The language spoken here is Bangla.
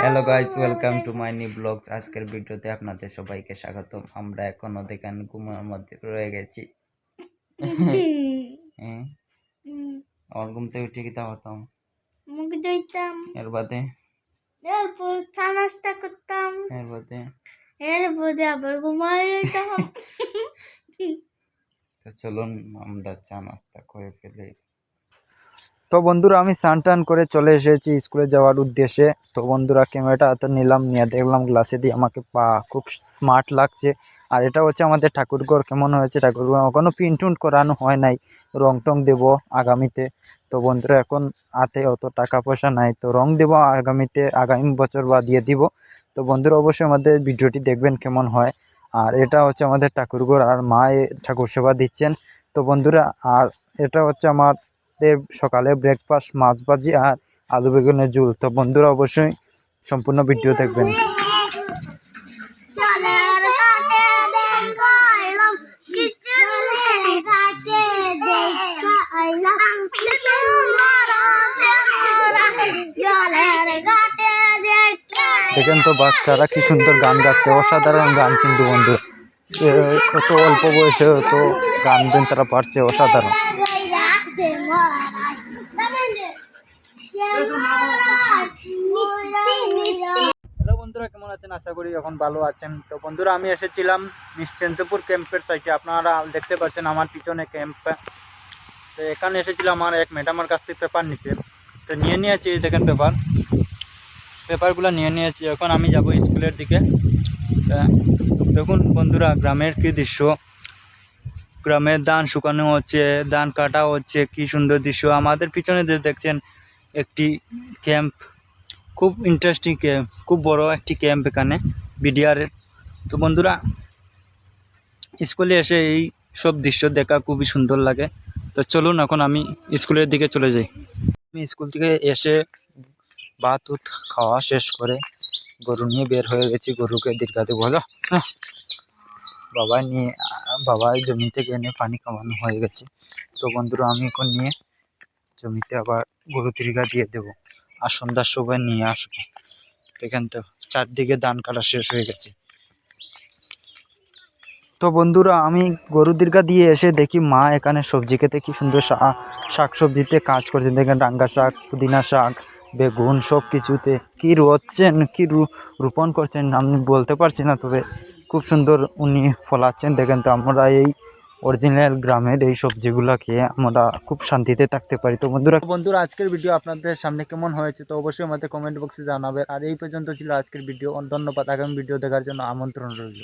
Hello guys, welcome to my new blogs. আজকের ভিডিওতে আপনাদের সবাইকে স্বাগতম। আমরা এখনো দেখেন ঘুমের মধ্যে রয়ে গেছি। আমার ঘুম থেকে উঠে কিতা করতাম, মুখ ধুইতাম, এর বাদে এরপর চা নাস্তা করতাম, এর বাদে এরপরে আবার ঘুমাই যেতাম। তো চলুন আমরা চা নাস্তা করে ফেলি। তো বন্ধুরা, আমি স্নান টান করে চলে এসেছি স্কুলে যাওয়ার উদ্দেশ্যে। তো বন্ধুরা, ক্যামেরাটা হাতে নিলাম, নিয়ে দেখলাম গ্লাসে দিয়ে আমাকে খুব স্মার্ট লাগছে। আর এটা হচ্ছে আমাদের ঠাকুরঘর। কেমন হয়েছে ঠাকুরঘর? এখনও প্রিন্ট টুন্ট করানো হয় নাই, রং টং দেবো আগামীতে। তো বন্ধুরা, এখন হাতে অত টাকা পয়সা নাই, তো রং দেবো আগামীতে, আগামী বছর বা দিয়ে দিব। তো বন্ধুরা, অবশ্যই আমাদের ভিডিওটি দেখবেন কেমন হয়। আর এটা হচ্ছে আমাদের ঠাকুরঘর, আর মা ঠাকুর সেবা দিচ্ছেন। তো বন্ধুরা, আর এটা হচ্ছে আমার সকালে ব্রেকফাস্ট, মাছ ভাজি আর আলু বেগুনের ঝোল। তো বন্ধুরা, অবশ্যই সম্পূর্ণ ভিডিও দেখবেন। দেখেন তো বাচ্চারা কি সুন্দর গান গাচ্ছে, অসাধারণ গান কিন্তু বন্ধু। কত অল্প বয়সে তো গান তারা পারছে, অসাধারণ। হ্যালো বন্ধুরা, কেমন আছেন? আশা করি এখন ভালো আছেন। তো বন্ধুরা, আমি এসেছিলাম নিশ্চিন্তপুর ক্যাম্পের সাইটে। আপনারা দেখতে পাচ্ছেন আমার পিছনে ক্যাম্প। তো এখানে এসেছিলাম আমার এক ম্যাডামের কাছ থেকে পেপার নিতে। তো নিয়ে নিয়েছি, দেখেন পেপারগুলো নিয়ে নিয়েছি। এখন আমি যাব স্কুলের দিকে। দেখুন বন্ধুরা, গ্রামের কি দৃশ্য! গ্রামের ধান শুকানো হচ্ছে, ধান কাটা হচ্ছে, কি সুন্দর দৃশ্য। আমাদের পিছনে যে দেখছেন একটি ক্যাম্প, খুব ইন্টারেস্টিং ক্যাম্প, খুব বড় একটি ক্যাম্প এখানে বিডিআরের। তো বন্ধুরা, স্কুলে এসে এই সব দৃশ্য দেখা খুবই সুন্দর লাগে। তো চলুন এখন আমি স্কুলের দিকে চলে যাই। আমি স্কুল থেকে এসে ভাত খাওয়া শেষ করে গরু নিয়ে বের হয়ে গেছি। গরুকে দীর্ঘাতে বলো বাবা জমি থেকে এনে পানি খাওয়ানো হয়ে গেছে। তো বন্ধুরা, আমি এখন নিয়ে জমিতে আবার গরু দীর্ঘা দিয়ে দেবো, আর সন্ধ্যার সময় নিয়ে আসবো। দেখেন তো চারদিকে ধান কাটা শেষ হয়ে গেছে। তো বন্ধুরা, আমি গরু দীর্ঘা দিয়ে এসে দেখি মা এখানে সবজি খেতে কি সুন্দর শাক সবজিতে কাজ করছেন। দেখেন ডাঙ্গা শাক, পুদিনা শাক, বেগুন, সব কিছুতে কি রোচ্ছেন, কি রোপণ করছেন আমি বলতে পারছি না, তবে খুব সুন্দর উনি ফলাচ্ছেন। দেখেন তো, আমরা এই অরিজিনাল গ্রামের এই সবজিগুলো খেয়ে আমরা খুব শান্তিতে থাকতে পারি। তো বন্ধুরা, আজকের ভিডিও আপনাদের সামনে কেমন হয়েছে তো অবশ্যই আমাদের কমেন্ট বক্সে জানাবে। আর এই পর্যন্ত ছিল আজকের ভিডিও। ধন্যবাদ। আগামী ভিডিও দেখার জন্য আমন্ত্রণ রইল।